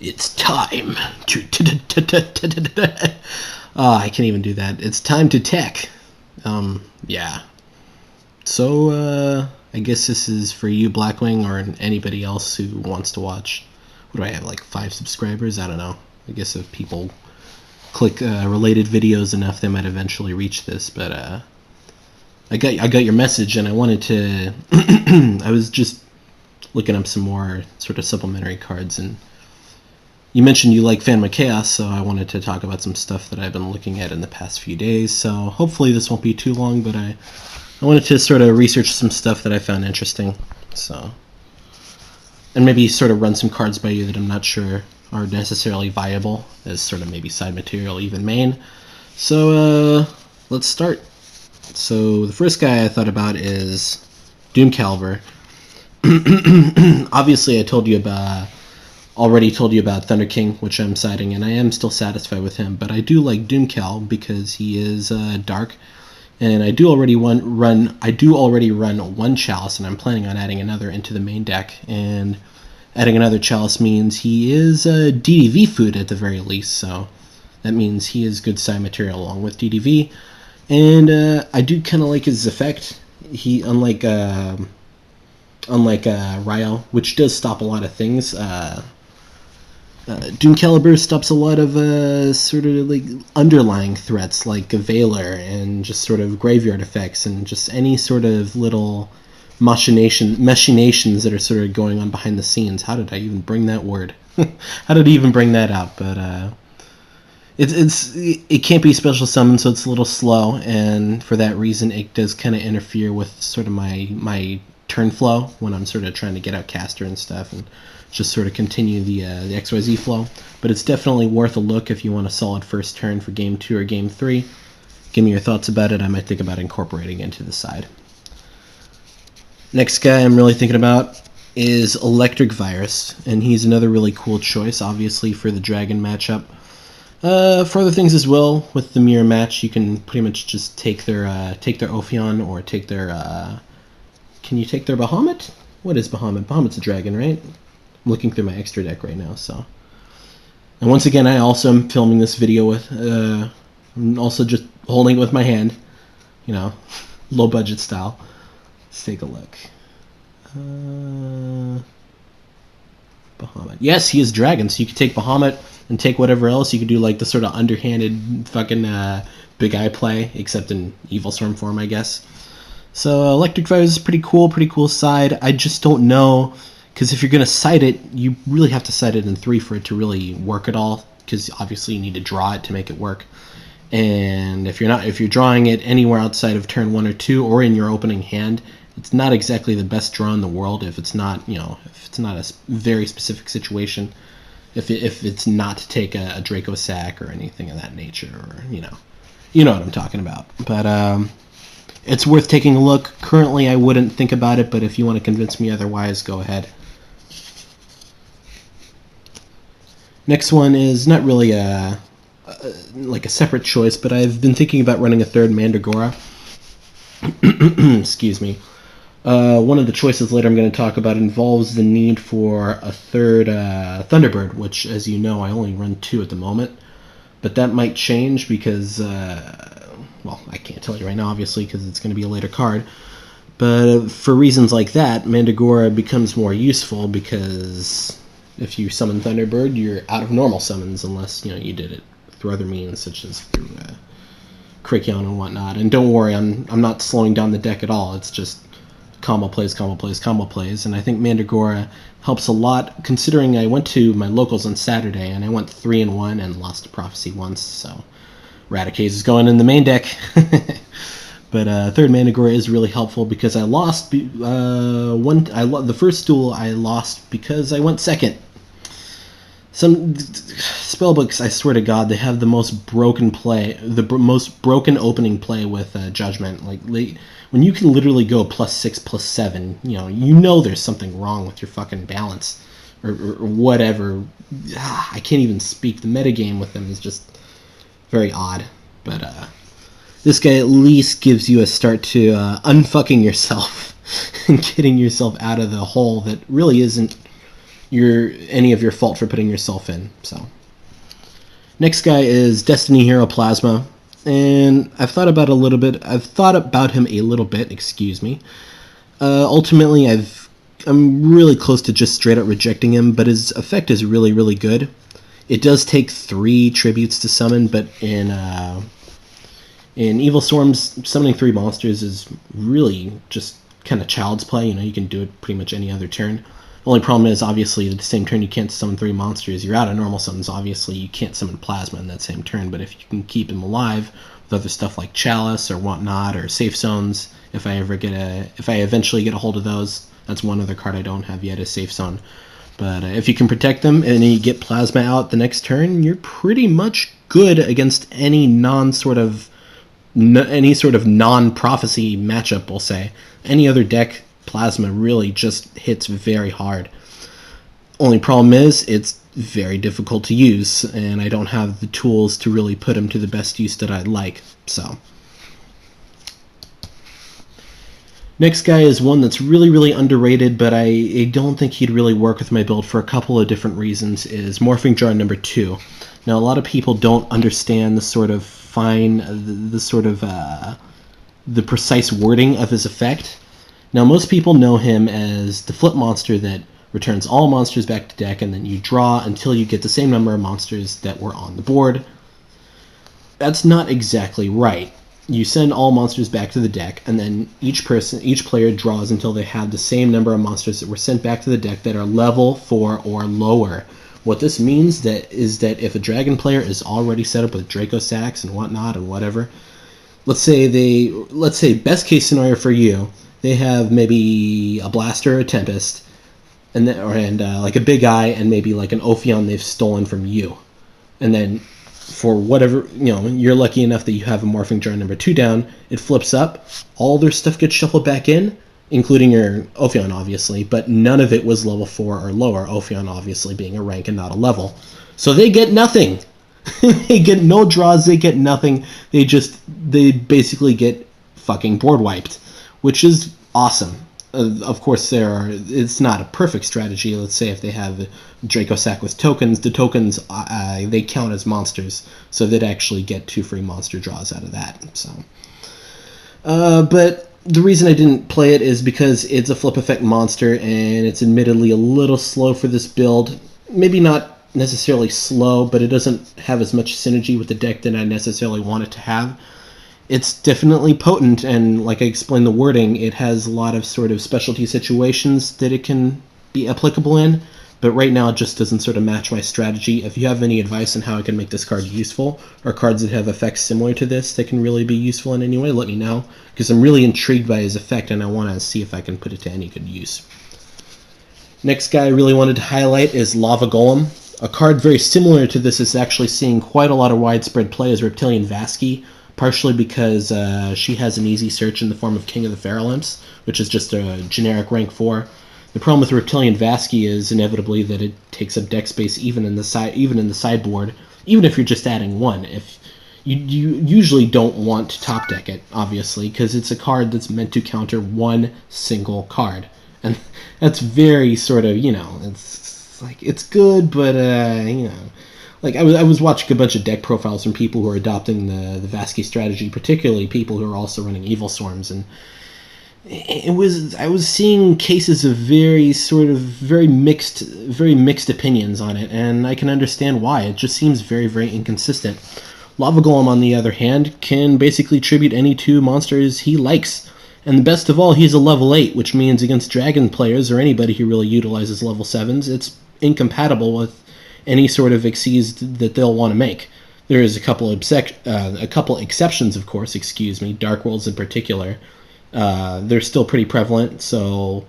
It's time to... I can't even do that. It's time to tech. Yeah. So, I guess this is for you, Blackwing, or anybody else who wants to watch. What do I have, like 5 subscribers? I don't know. I guess if people click related videos enough, they might eventually reach this. But I got your message, and I wanted to... I was just looking up some more sort of supplementary cards, and you mentioned you like Phantom of Chaos, so I wanted to talk about some stuff that I've been looking at in the past few days. So hopefully this won't be too long, but I wanted to sort of research some stuff that I found interesting. So, and maybe sort of run some cards by you that I'm not sure are necessarily viable as sort of maybe side material, even main. So let's start. So the first guy I thought about is Doomcaliber. Obviously, I already told you about Thunder King, which I'm siding, and I am still satisfied with him. But I do like Doomcal because he is dark, and I do already run one Chalice, and I'm planning on adding another into the main deck. And adding another Chalice means he is DDV food at the very least, so that means he is good side material along with DDV. And I do kind of like his effect. He, unlike Ryo, which does stop a lot of things, Doomcaliber stops a lot of sort of like underlying threats like Veiler and just sort of graveyard effects and just any sort of little machinations that are sort of going on behind the scenes. How did I even bring that word? How did I even bring that out? But it can't be special summon, so it's a little slow, and for that reason it does kind of interfere with sort of my turn flow when I'm sort of trying to get out caster and stuff and just sort of continue the XYZ flow. But it's definitely worth a look if you want a solid first turn for Game 2 or Game 3. Give me your thoughts about it. I might think about incorporating into the side. Next guy I'm really thinking about is Electric Virus, and he's another really cool choice, obviously, for the Dragon matchup. For other things as well, with the mirror match, you can pretty much just take their Ophion or take their... can you take their Bahamut? What is Bahamut? Bahamut's a dragon, right? I'm looking through my extra deck right now, so... And once again, I also am filming this video with... I'm also just holding it with my hand. You know, low-budget style. Let's take a look. Bahamut. Yes, he is dragon, so you could take Bahamut and take whatever else. You could do, like, the sort of underhanded fucking big eye play, except in Evilswarm form, I guess. So Electric Virus is pretty cool side. I just don't know... Because if you're going to side it, you really have to side it in 3 for it to really work at all. Because obviously you need to draw it to make it work. And if you're drawing it anywhere outside of turn 1 or 2 or in your opening hand, it's not exactly the best draw in the world if it's not, if it's not a very specific situation. If it's not to take a Draco Sack or anything of that nature, or you know what I'm talking about. But it's worth taking a look. Currently, I wouldn't think about it, but if you want to convince me otherwise, go ahead. Next one is not really like a separate choice, but I've been thinking about running a third Mandragora. Excuse me. One of the choices later I'm going to talk about involves the need for a third Thunderbird, which, as you know, I only run 2 at the moment. But that might change because, well, I can't tell you right now, obviously, because it's going to be a later card. But for reasons like that, Mandragora becomes more useful because if you summon Thunderbird, you're out of normal summons unless, you did it through other means, such as through Krakion and whatnot. And don't worry, I'm not slowing down the deck at all. It's just combo plays, and I think Mandragora helps a lot, considering I went to my locals on Saturday, and I went 3-1 and lost to Prophecy once, so Raticate is going in the main deck. But third Mandragora is really helpful because I lost the first duel I lost because I went second. Some spellbooks, I swear to God, they have the most broken play, most broken opening play with Judgment. Like when you can literally go +6, +7, you know there's something wrong with your fucking balance or whatever. I can't even speak. The metagame with them is just very odd. But this guy at least gives you a start to unfucking yourself and getting yourself out of the hole that really isn't, any of your fault for putting yourself in. So next guy is Destiny Hero Plasma, and I've thought about him a little bit. Excuse me. Ultimately, I'm really close to just straight up rejecting him, but his effect is really, really good. It does take 3 tributes to summon, but in Evilswarms, summoning 3 monsters is really just kind of child's play. You can do it pretty much any other turn. The only problem is, obviously, at the same turn you can't summon 3 monsters. You're out of normal summons, obviously. You can't summon Plasma in that same turn, but if you can keep him alive with other stuff like Chalice or whatnot, or Safe Zones, if I eventually get a hold of those, that's one other card I don't have yet, is Safe Zone. But if you can protect them and you get Plasma out the next turn, you're pretty much good against any sort of non-prophecy matchup, we'll say. Any other deck, Plasma really just hits very hard. Only problem is, it's very difficult to use, and I don't have the tools to really put him to the best use that I'd like, so. Next guy is one that's really, really underrated, but I don't think he'd really work with my build for a couple of different reasons, is Morphing Jar number 2. Now, a lot of people don't understand the precise wording of his effect. Now, most people know him as the flip monster that returns all monsters back to deck, and then you draw until you get the same number of monsters that were on the board. That's not exactly right. You send all monsters back to the deck, and then each player draws until they have the same number of monsters that were sent back to the deck that are level 4 or lower. What this means is that if a dragon player is already set up with Draco Sacs and whatnot and whatever, let's say best case scenario for you, they have maybe a Blaster or a Tempest, and like a Big Eye and maybe like an Ophion they've stolen from you, and then for whatever, you're lucky enough that you have a Morphing Jar number 2 down, it flips up, all their stuff gets shuffled back in, including your Ophion, obviously, but none of it was level 4 or lower, Ophion obviously being a rank and not a level. So they get nothing. They get no draws, they get nothing, they basically get fucking board wiped, which is awesome. Of course, it's not a perfect strategy. Let's say if they have Draco Sac with tokens, the tokens, they count as monsters, so they'd actually get 2 free monster draws out of that. So, but the reason I didn't play it is because it's a flip effect monster, and it's admittedly a little slow for this build. Maybe not necessarily slow, but it doesn't have as much synergy with the deck that I necessarily want it to have. It's definitely potent, and like I explained the wording, it has a lot of sort of specialty situations that it can be applicable in, but right now it just doesn't sort of match my strategy. If you have any advice on how I can make this card useful, or cards that have effects similar to this that can really be useful in any way, let me know, because I'm really intrigued by his effect and I want to see if I can put it to any good use. Next guy I really wanted to highlight is Lava Golem. A card very similar to this is actually seeing quite a lot of widespread play as Reptilian Vasky, partially because she has an easy search in the form of King of the Feral Imps, which is just a generic rank 4. The problem with Reptilian Vasky is inevitably that it takes up deck space even in the sideboard, even if you're just adding 1. If you usually don't want to top deck it, obviously, because it's a card that's meant to counter 1 single card, and that's very sort of, it's like, it's good, but like I was watching a bunch of deck profiles from people who are adopting the Vasky strategy, particularly people who are also running Evilswarms, and I was seeing cases of very mixed opinions on it, and I can understand why. It just seems very, very inconsistent. Lava Golem, on the other hand, can basically tribute any 2 monsters he likes. And the best of all, he's a level 8, which means against dragon players or anybody who really utilizes level 7s, it's incompatible with any sort of exceeds that they'll want to make. There is a couple exceptions, of course, Dark Worlds in particular. They're still pretty prevalent, so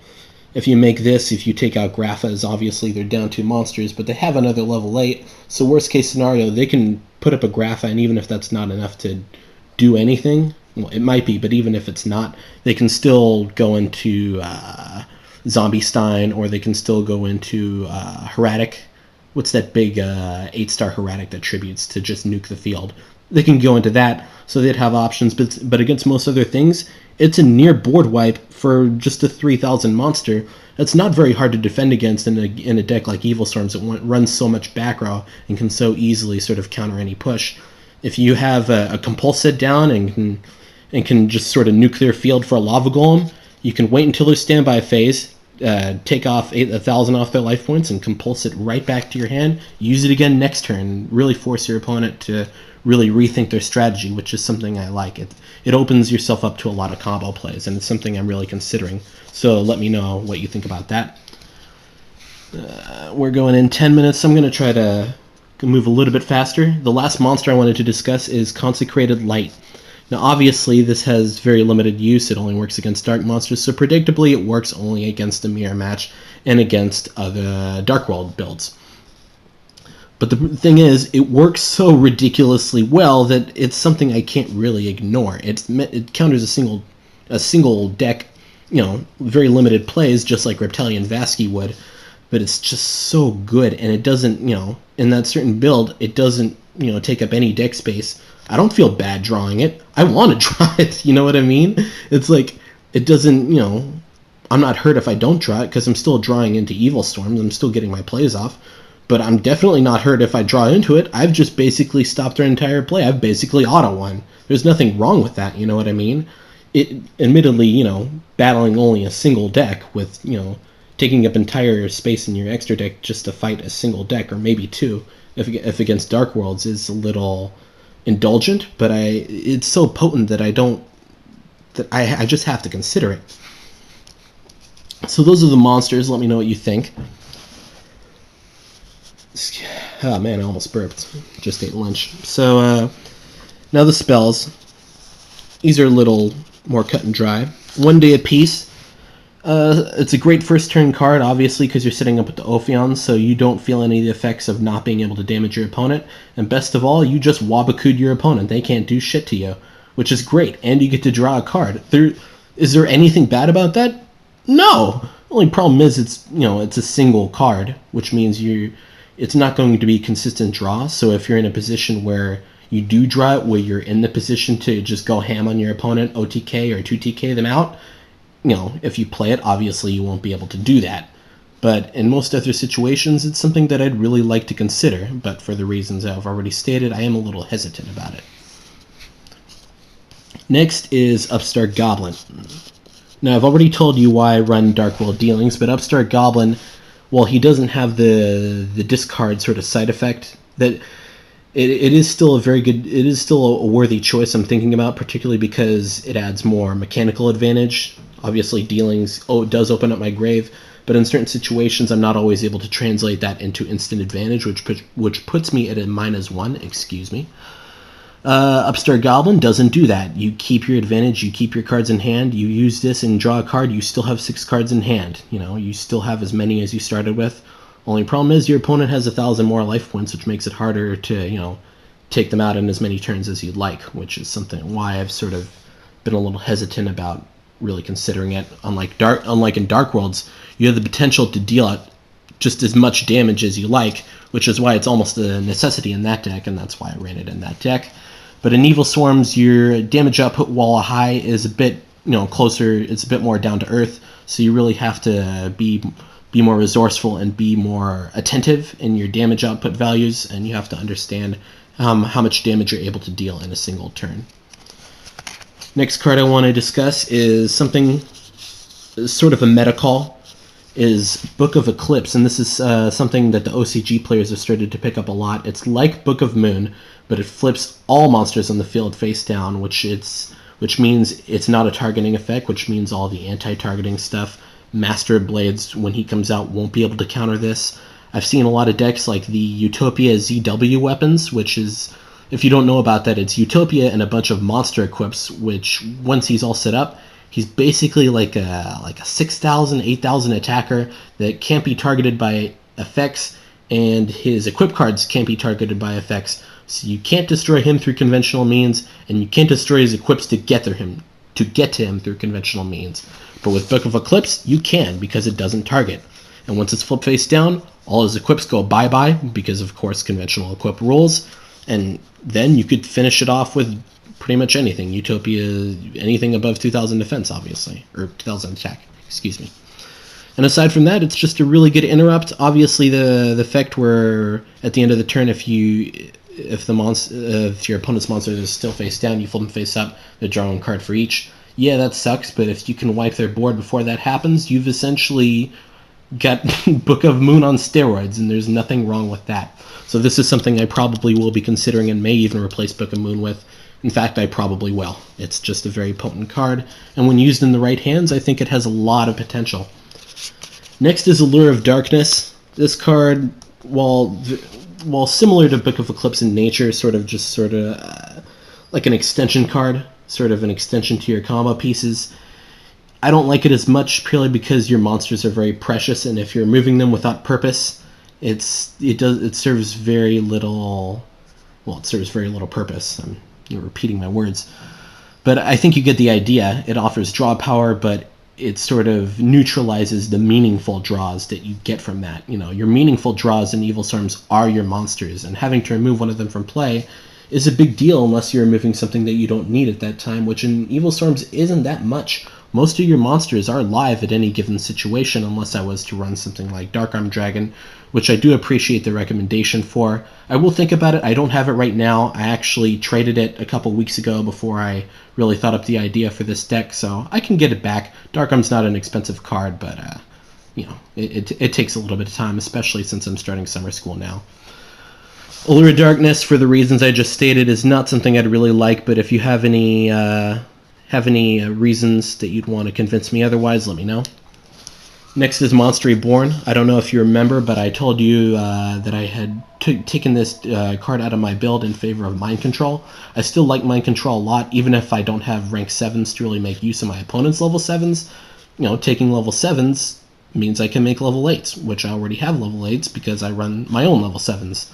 if you make this, if you take out Graphas, obviously they're down 2 monsters, but they have another level 8, so worst case scenario, they can put up a Grapha, and even if that's not enough to do anything, well, it might be, but even if it's not, they can still go into Zombie Stein, or they can still go into Heretic. What's that big 8-star Heretic that tributes to just nuke the field? they can go into that, so they'd have options. But against most other things, it's a near board wipe for just a 3,000 monster. That's not very hard to defend against in a deck like Evilswarms that runs so much back row and can so easily sort of counter any push. If you have a Compulsed down and can just sort of nuke their field for a Lava Golem, you can wait until their standby phase, take off 1,000 off their life points, and compulse it right back to your hand. Use it again next turn. Really force your opponent to really rethink their strategy, which is something I like. It opens yourself up to a lot of combo plays, and it's something I'm really considering. So let me know what you think about that. We're going in 10 minutes. So I'm going to try to move a little bit faster. The last monster I wanted to discuss is Consecrated Light. Now, obviously, this has very limited use. It only works against dark monsters, so predictably it works only against the mirror match and against other Dark World builds. But the thing is, it works so ridiculously well that it's something I can't really ignore. It counters a single deck, very limited plays, just like Reptilian Vasky would, but it's just so good, and it doesn't, in that certain build, it doesn't, take up any deck space. I don't feel bad drawing it. I want to draw it, you know what I mean? It's like, it doesn't, I'm not hurt if I don't draw it, because I'm still drawing into Evilswarms. I'm still getting my plays off. But I'm definitely not hurt if I draw into it. I've just basically stopped their entire play. I've basically auto-won. There's nothing wrong with that, you know what I mean? It, admittedly, battling only a single deck with, taking up entire space in your extra deck just to fight a single deck, or maybe two, if against Dark Worlds, is a little indulgent, but it's so potent that I just have to consider it. So those are the monsters. Let me know what you think. Oh man, I almost burped. Just ate lunch. So now the spells. These are a little more cut and dry. 1 day apiece. It's a great first turn card, obviously, because you're setting up with the Ophions, so you don't feel any of the effects of not being able to damage your opponent. And best of all, you just Wabaku'd your opponent. They can't do shit to you, which is great. And you get to draw a card. Is there anything bad about that? No! The only problem is it's a single card, which means it's not going to be consistent draw. So if you're in a position where you do draw it, where you're in the position to just go ham on your opponent, OTK or 2TK them out, if you play it, obviously you won't be able to do that. But in most other situations, it's something that I'd really like to consider, but for the reasons I've already stated, I am a little hesitant about it. Next is Upstart Goblin. Now, I've already told you why I run Dark World Dealings, but Upstart Goblin, while he doesn't have the discard sort of side effect, that it is still a worthy choice I'm thinking about, particularly because it adds more mechanical advantage. Obviously, Dealings does open up my grave, but in certain situations, I'm not always able to translate that into instant advantage, which puts me at a -1, excuse me. Upstart Goblin doesn't do that. You keep your advantage, you keep your cards in hand, you use this and draw a card, you still have 6 cards in hand. You still have as many as you started with. Only problem is your opponent has 1,000 more life points, which makes it harder to, take them out in as many turns as you'd like, which is something why I've sort of been a little hesitant about really considering it. Unlike in Dark Worlds, you have the potential to deal out just as much damage as you like, which is why it's almost a necessity in that deck, and that's why I ran it in that deck. But in Evilswarms, your damage output while high is a bit, closer. It's a bit more down to earth. So you really have to be more resourceful and be more attentive in your damage output values, and you have to understand how much damage you're able to deal in a single turn. Next card I want to discuss is something sort of a meta call, is Book of Eclipse, and this is something that the OCG players have started to pick up a lot. It's like Book of Moon, but it flips all monsters on the field face down, which means it's not a targeting effect, which means all the anti-targeting stuff. Master of Blades, when he comes out, won't be able to counter this. I've seen a lot of decks like the Utopia ZW weapons, which is, if you don't know about that, it's Utopia and a bunch of monster equips, which once he's all set up, he's basically like a 6,000, 8,000 attacker that can't be targeted by effects, and his equip cards can't be targeted by effects. So you can't destroy him through conventional means, and you can't destroy his equips to get to him through conventional means. But with Book of Eclipse, you can, because it doesn't target. And once it's flipped face down, all his equips go bye-bye, because of course conventional equip rules, And then you could finish it off with pretty much anything. Utopia, anything above 2,000 defense, obviously. Or 2,000 attack, excuse me. And aside from that, it's just a really good interrupt. Obviously, the effect where at the end of the turn, if your opponent's monster is still face down, you flip them face up, they draw one card for each. Yeah, that sucks, but if you can wipe their board before that happens, you've essentially got Book of Moon on steroids, and there's nothing wrong with that. So this is something I probably will be considering and may even replace Book of Moon with. In fact, I probably will. It's just a very potent card, and when used in the right hands, I think it has a lot of potential. Next is Allure of Darkness. This card, while similar to Book of Eclipse in nature, sort of like an extension card, sort of an extension to your combo pieces. I don't like it as much purely because your monsters are very precious, and if you're moving them without purpose, it serves very little. Well, it serves very little purpose. I'm repeating my words, but I think you get the idea. It offers draw power, but it sort of neutralizes the meaningful draws that you get from that. You know, your meaningful draws in Evilswarms are your monsters, and having to remove one of them from play is a big deal unless you're removing something that you don't need at that time, which in Evilswarms isn't that much. Most of your monsters are live at any given situation, unless I was to run something like Dark-Armed Dragon, which I do appreciate the recommendation for. I will think about it. I don't have it right now. I actually traded it a couple weeks ago before I really thought up the idea for this deck, so I can get it back. Dark-Arm's not an expensive card, but you know, it takes a little bit of time, especially since I'm starting summer school now. Allure of Darkness, for the reasons I just stated, is not something I'd really like, but if you have any reasons that you'd want to convince me otherwise, let me know. Next is Monster Reborn. I don't know if you remember, but I told you that I had taken this card out of my build in favor of Mind Control. I still like Mind Control a lot, even if I don't have rank 7s to really make use of my opponent's level 7s. You know, taking level 7s means I can make level 8s, which I already have level 8s because I run my own level 7s.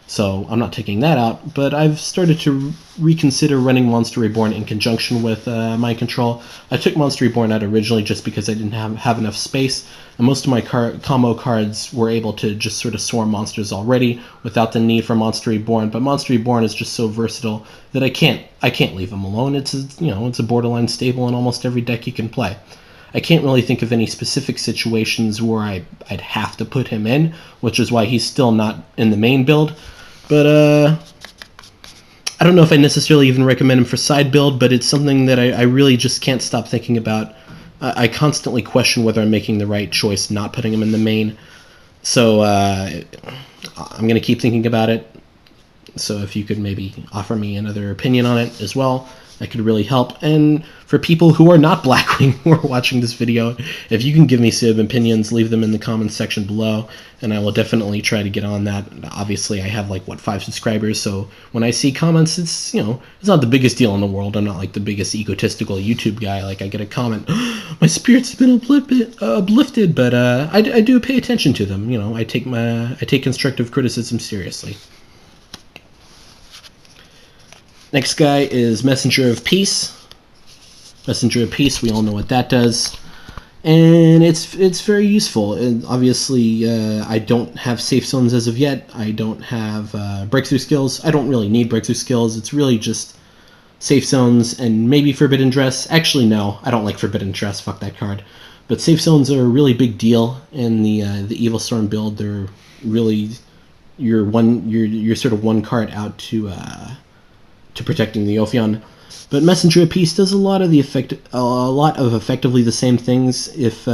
So I'm not taking that out, but I've started to reconsider running Monster Reborn in conjunction with Mind Control. I took Monster Reborn out originally just because I didn't have enough space, and most of my combo cards were able to just sort of swarm monsters already without the need for Monster Reborn. But Monster Reborn is just so versatile that I can't leave him alone. It's a borderline staple in almost every deck you can play. I can't really think of any specific situations where I'd have to put him in, which is why he's still not in the main build. But I don't know if I necessarily even recommend him for side build, but it's something that I really just can't stop thinking about. I constantly question whether I'm making the right choice not putting him in the main. So I'm going to keep thinking about it. So if you could maybe offer me another opinion on it as well, that could really help. And for people who are not Blackwing who are watching this video, if you can give me some opinions, leave them in the comments section below, and I will definitely try to get on that. Obviously, I have 5 subscribers, so when I see comments, it's it's not the biggest deal in the world. I'm not like the biggest egotistical YouTube guy. Like, I get a comment, my spirit's been uplifted, but I do pay attention to them. I take constructive criticism seriously. Next guy is Messenger of Peace. Messenger of Peace, we all know what that does. And it's very useful. And obviously, I don't have safe zones as of yet. I don't have breakthrough skills. I don't really need breakthrough skills. It's really just safe zones and maybe Forbidden Dress. Actually, no, I don't like Forbidden Dress. Fuck that card. But safe zones are a really big deal in the Evilswarm build. They're really you're sort of one card out to protecting the Ophion. But Messenger of Peace does a lot of effectively the same things. If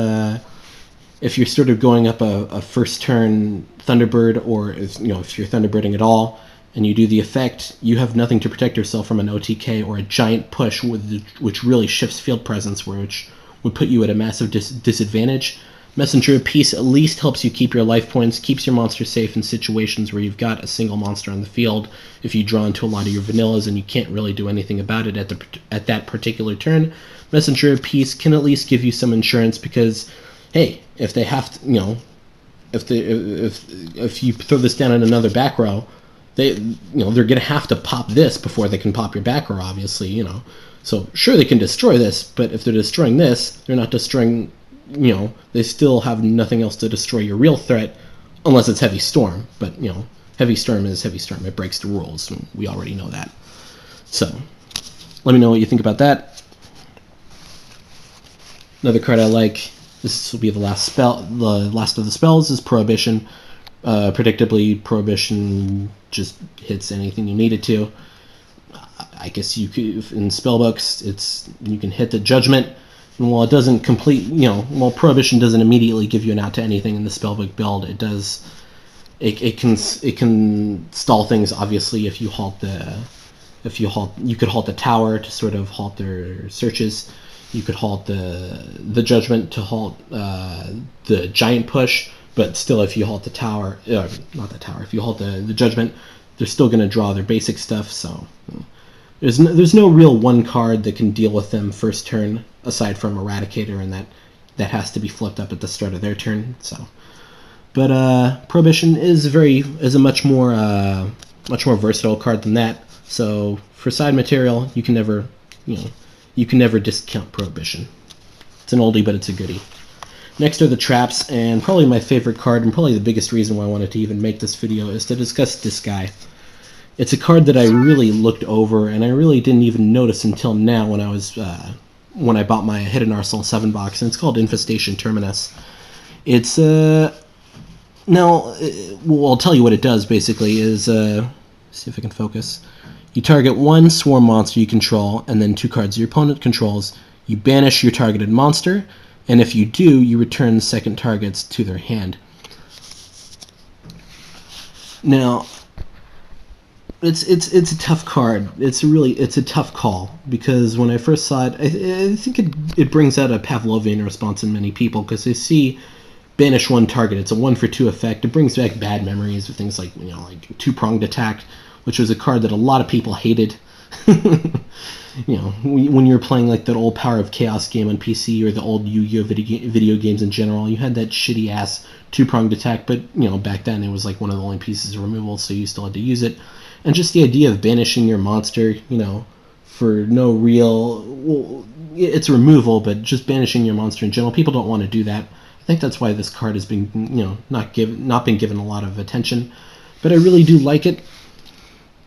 you're sort of going up a first turn Thunderbird, or if you're Thunderbirding at all, and you do the effect, you have nothing to protect yourself from an OTK or a giant push, which really shifts field presence, which would put you at a massive disadvantage. Messenger of Peace at least helps you keep your life points, keeps your monster safe in situations where you've got a single monster on the field. If you draw into a lot of your vanillas and you can't really do anything about it at that particular turn, Messenger of Peace can at least give you some insurance, because, hey, if they have to, if you throw this down in another back row, they're gonna have to pop this before they can pop your back row, obviously, So sure, they can destroy this, but if they're destroying this, they're not destroying. They still have nothing else to destroy your real threat, unless it's Heavy Storm. But, Heavy Storm is Heavy Storm. It breaks the rules, and we already know that. So, let me know what you think about that. Another card I like, this will be the last spell, the last of the spells, is Prohibition. Predictably, Prohibition just hits anything you need it to. I guess you could, in spellbooks, you can hit the Judgment, and while it doesn't complete, while Prohibition doesn't immediately give you an out to anything in the spellbook build, it does. It can stall things. Obviously, if you you could halt the tower to sort of halt their searches. You could halt the Judgment to halt the giant push, but still, if you halt the tower, not the tower, if you halt the Judgment, they're still going to draw their basic stuff. So there's no real one card that can deal with them first turn aside from Eradicator, and that has to be flipped up at the start of their turn. So, but Prohibition is a much more versatile card than that. So for side material, you can never discount Prohibition. It's an oldie, but it's a goodie. Next are the traps, and probably my favorite card, and probably the biggest reason why I wanted to even make this video, is to discuss this guy. It's a card that I really looked over, and I really didn't even notice until now when I bought my Hidden Arsenal 7 box, and it's called Infestation Terminus. It's I'll tell you what it does, basically, is, see if I can focus. You target one swarm monster you control, and then 2 cards your opponent controls. You banish your targeted monster, and if you do, you return second targets to their hand. Now, it's a tough card. It's a tough call, because when I first saw it, I think it brings out a Pavlovian response in many people, because they see banish one target. It's a 1-for-2 effect. It brings back bad memories of things like like 2-pronged attack, which was a card that a lot of people hated. When you were playing like that old Power of Chaos game on PC, or the old Yu-Gi-Oh video games in general, you had that shitty ass 2-pronged attack, but back then it was like one of the only pieces of removal, so you still had to use it. And just the idea of banishing your monster, for no real, it's removal, but just banishing your monster in general, people don't want to do that. I think that's why this card has been, not been given a lot of attention. But I really do like it.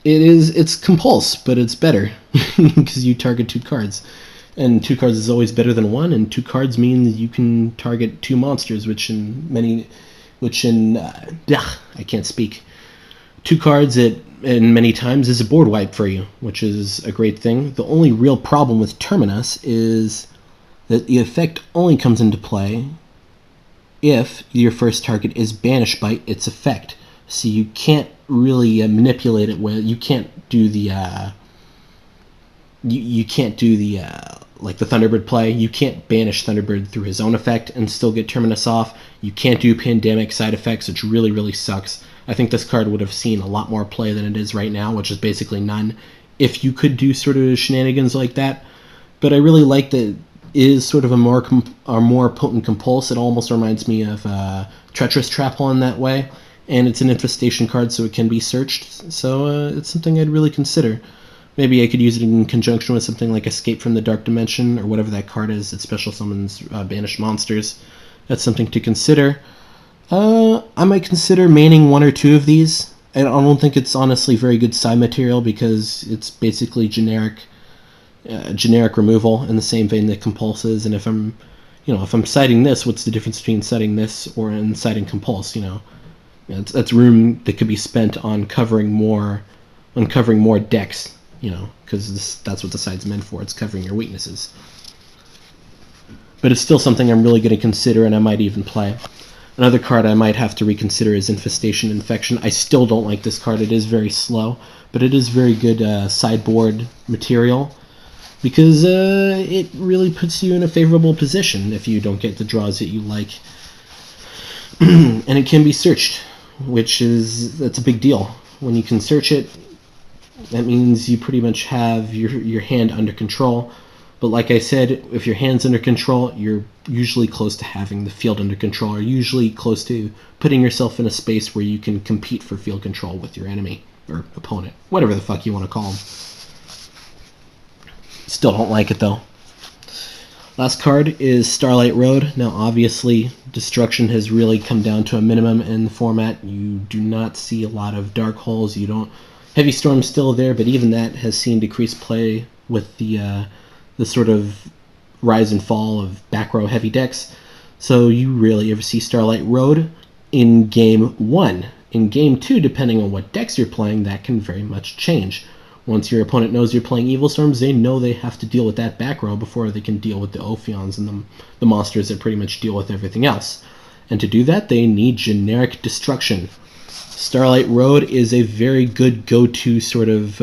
It's compulse, but it's better because you target 2 cards, and 2 cards is always better than 1, and 2 cards means you can target 2 monsters, which I can't speak. 2 cards and many times is a board wipe for you, which is a great thing. The only real problem with Terminus is that the effect only comes into play if your first target is banished by its effect. So you can't really manipulate it. Where you can't do the like the Thunderbird play. You can't banish Thunderbird through his own effect and still get Terminus off. You can't do pandemic side effects, which really sucks. I think this card would have seen a lot more play than it is right now, which is basically none, if you could do sort of shenanigans like that. But I really like that it is sort of a more potent compulse. It almost reminds me of Treacherous Trap Hole in that way. And it's an infestation card, so it can be searched. So it's something I'd really consider. Maybe I could use it in conjunction with something like Escape from the Dark Dimension, or whatever that card is. It special summons banished monsters. That's something to consider. I might consider maining 1 or 2 of these. I don't think it's honestly very good side material, because it's basically generic removal in the same vein that Compulse is. And if I'm citing this, what's the difference between citing this or citing Compulse? That's room that could be spent on covering more decks, because that's what the side's meant for. It's covering your weaknesses. But it's still something I'm really going to consider, and I might even play. Another card I might have to reconsider is Infestation Infection. I still don't like this card. It is very slow, but it is very good sideboard material, because it really puts you in a favorable position if you don't get the draws that you like. And it can be searched, that's a big deal. When you can search it, that means you pretty much have your hand under control. But like I said, if your hand's under control, you're usually close to having the field under control, or usually close to putting yourself in a space where you can compete for field control with your enemy, or opponent, whatever the fuck you want to call them. Still don't like it, though. Last card is Starlight Road. Now, obviously, destruction has really come down to a minimum in the format. You do not see a lot of dark holes. You don't. Heavy Storm's still there, but even that has seen decreased play with the sort of rise and fall of back row heavy decks. So you rarely ever see Starlight Road in Game 1. In Game 2, depending on what decks you're playing, that can very much change. Once your opponent knows you're playing Evilswarms, they know they have to deal with that back row before they can deal with the Ophions and the monsters that pretty much deal with everything else. And to do that, they need generic destruction. Starlight Road is a very good go-to sort of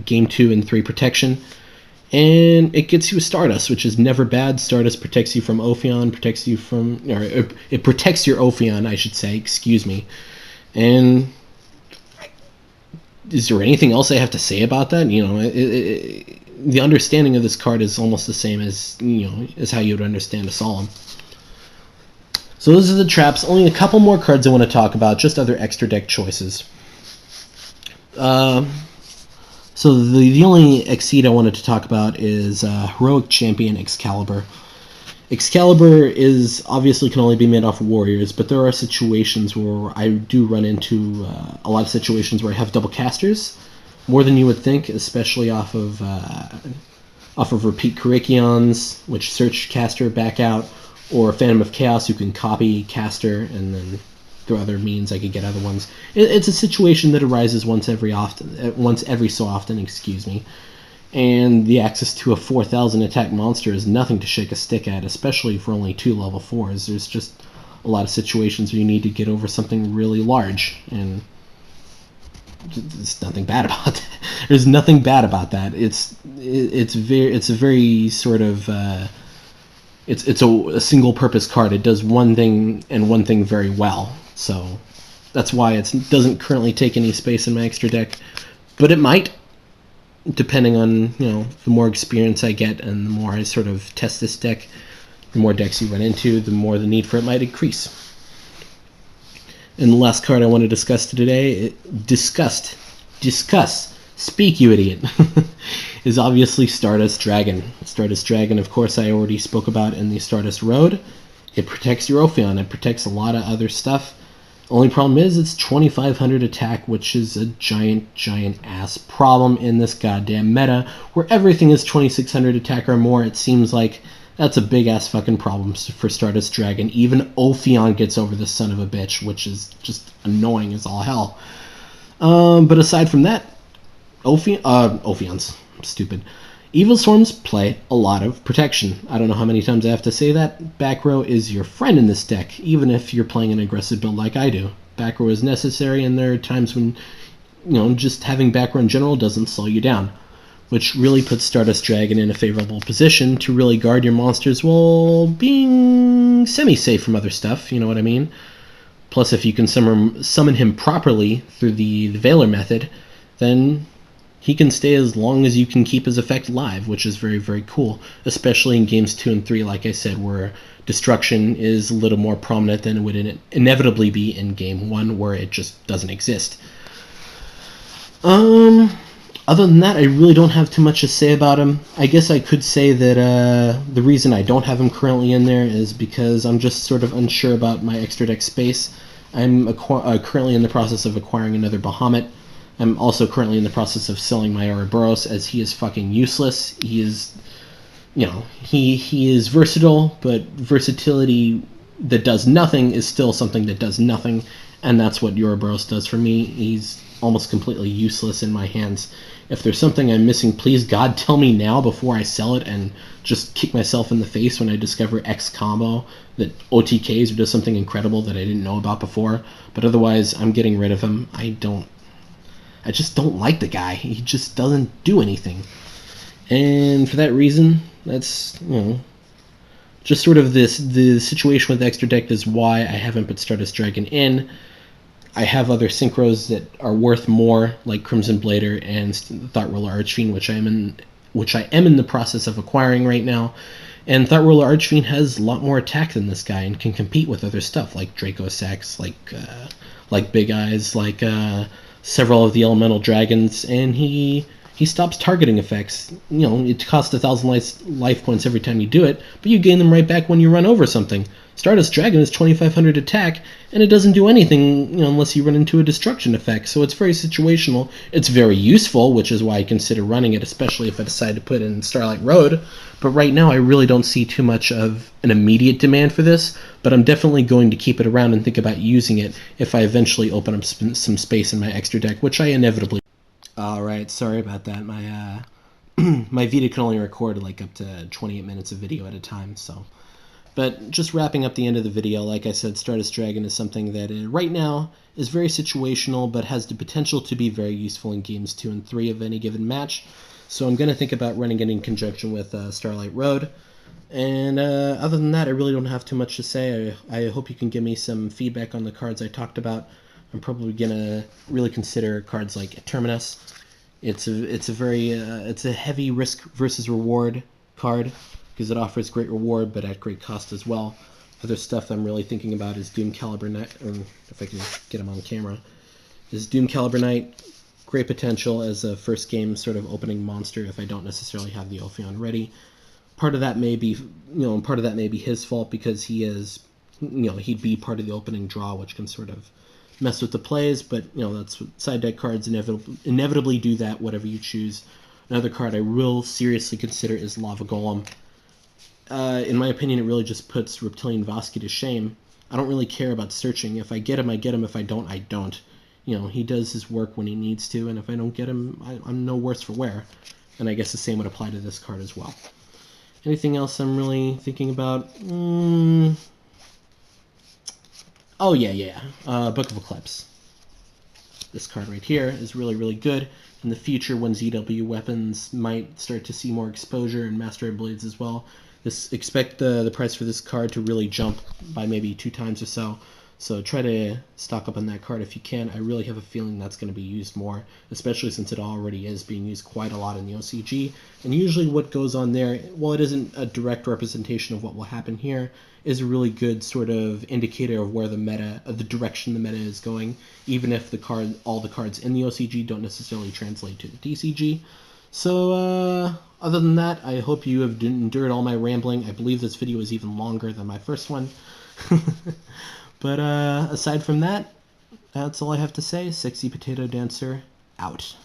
Game 2 and 3 protection. And it gets you a Stardust, which is never bad. Stardust protects you from Ophion, protects you from... or it protects your Ophion, I should say, excuse me. And... is there anything else I have to say about that? You know, the understanding of this card is almost the same as, you know, as how you would understand a Solemn. So those are the traps. Only a couple more cards I want to talk about, just other extra deck choices. So the only Exceed I wanted to talk about is Heroic Champion Excalibur. Excalibur is obviously can only be made off of warriors, but there are situations where I do run into a lot of situations where I have double casters, more than you would think, especially off of repeat Karakions, which search caster back out, or Phantom of Chaos, who can copy caster, and then through other means I could get other ones. It's a situation that arises once every so often, excuse me. And the access to a 4,000 attack monster is nothing to shake a stick at, especially for only 2 level 4s. There's just a lot of situations where you need to get over something really large, and there's nothing bad about that. There's nothing bad about that. It's a very sort of it's a single purpose card. It does one thing and one thing very well. So that's why it doesn't currently take any space in my extra deck, but it might. Depending on, you know, the more experience I get and the more I sort of test this deck, the more decks you run into, the more the need for it might increase. And the last card I want to discuss today, speak you idiot, is obviously Stardust Dragon. Stardust Dragon, of course, I already spoke about in the Stardust Road. It protects your Ophion, it protects a lot of other stuff. Only problem is it's 2,500 attack, which is a giant ass problem in this goddamn meta, where everything is 2,600 attack or more. It seems like that's a big ass fucking problem for Stardust Dragon. Even Ophion gets over this son of a bitch, which is just annoying as all hell. But aside from that, Ophions, I'm stupid. Evilswarms play a lot of protection. I don't know how many times I have to say that. Back row is your friend in this deck, even if you're playing an aggressive build like I do. Back row is necessary, and there are times when, you know, just having back row in general doesn't slow you down, which really puts Stardust Dragon in a favorable position to really guard your monsters while being semi-safe from other stuff, you know what I mean? Plus, if you can summon him properly through the Veiler method, then he can stay as long as you can keep his effect live, which is very, very cool, especially in games 2 and 3, like I said, where destruction is a little more prominent than it would inevitably be in game 1, where it just doesn't exist. Other than that, I really don't have too much to say about him. I guess I could say that the reason I don't have him currently in there is because I'm just sort of unsure about my extra deck space. I'm currently in the process of acquiring another Bahamut. I'm also currently in the process of selling my Ouroboros, as he is fucking useless. He is, you know, he is versatile, but versatility that does nothing is still something that does nothing, and that's what Ouroboros does for me. He's almost completely useless in my hands. If there's something I'm missing, please God tell me now before I sell it and just kick myself in the face when I discover X combo that OTKs or does something incredible that I didn't know about before. But otherwise, I'm getting rid of him. I just don't like the guy. He just doesn't do anything. And for that reason, that's, you know, just sort of the situation with extra deck is why I haven't put Stardust Dragon in. I have other synchros that are worth more, like Crimson Blader and Thought Ruler Archfiend, which I am in the process of acquiring right now. And Thought Ruler Archfiend has a lot more attack than this guy and can compete with other stuff like Draco Sax, like Big Eyes, like several of the elemental dragons, and he he stops targeting effects. You know, it costs 1,000 life points every time you do it, but you gain them right back when you run over something. Stardust Dragon is 2,500 attack, and it doesn't do anything, you know, unless you run into a destruction effect. So it's very situational. It's very useful, which is why I consider running it, especially if I decide to put it in Starlight Road. But right now, I really don't see too much of an immediate demand for this, but I'm definitely going to keep it around and think about using it if I eventually open up some space in my extra deck, which I inevitably. Alright, sorry about that. My my Vita can only record like up to 28 minutes of video at a time, so. But just wrapping up the end of the video, like I said, Stardust Dragon is something that right now is very situational, but has the potential to be very useful in games 2 and 3 of any given match. So I'm going to think about running it in conjunction with Starlight Road. And other than that, I really don't have too much to say. I hope you can give me some feedback on the cards I talked about. I'm probably going to really consider cards like Terminus. It's a heavy risk versus reward card, because it offers great reward, but at great cost as well. Other stuff I'm really thinking about is Doomcaliber Knight, or if I can get him on camera, is Doomcaliber Knight. Great potential as a first game sort of opening monster if I don't necessarily have the Ophion ready. Part of that may be, part of that may be his fault, because he is, he'd be part of the opening draw, which can sort of mess with the plays, but that's what side deck cards inevitably do, that whatever you choose. Another card I will seriously consider is Lava Golem. In my opinion, it really just puts Reptilian Vosky to shame. I don't really care about searching. If I get him, I get him. If I don't, I don't. He does his work when he needs to, and if I don't get him, I'm no worse for wear. And I guess the same would apply to this card as well. Anything else I'm really thinking about? Oh, yeah. Book of Eclipse. This card right here is really, really good. In the future, when ZW weapons might start to see more exposure, and Master Blades as well, expect the price for this card to really jump by maybe 2 times or so. So try to stock up on that card if you can. I really have a feeling that's going to be used more, especially since it already is being used quite a lot in the OCG. And usually what goes on there, while it isn't a direct representation of what will happen here, is a really good sort of indicator of where the meta, of the direction the meta is going, even if all the cards in the OCG don't necessarily translate to the TCG. So, other than that, I hope you have endured all my rambling. I believe this video is even longer than my first one. But aside from that, that's all I have to say. Sexy Potato Dancer, out.